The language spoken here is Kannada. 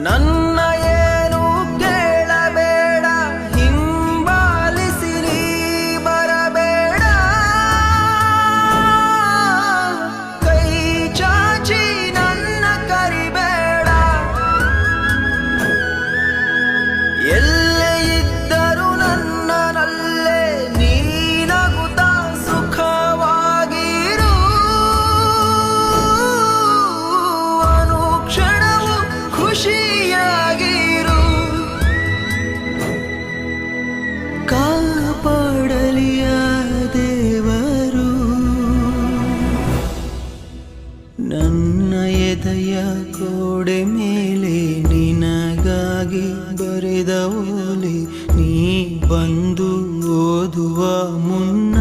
ನನ್ನ ಏನು ಕೇಳಬೇಡ, ಹಿಂಬಾಲಿಸಿ ನೀ ಬರಬೇಡ, ಕೈ ಚಾಚಿ ನನ್ನ ಕರಿಬೇಡ. ಎಲ್ಲೇ ಇದ್ದರೂ ನನ್ನನಲ್ಲೇ ನೀನಗುತ್ತಾ ಸುಖವಾಗಿರು. ಅನುಕ್ಷಣವು ಖುಷಿಯಾಗಿರು. ಕಾಪಾಡಲಿಯ ದೇವರು ನನ್ನ ಎದೆಯ ಗೋಡೆ ಮೇಲೆ ನಿನಗಾಗಿ ಬರೆದ ಓಲೆ, ನೀ ಬಂದು ಓದುವ ಮುನ್ನ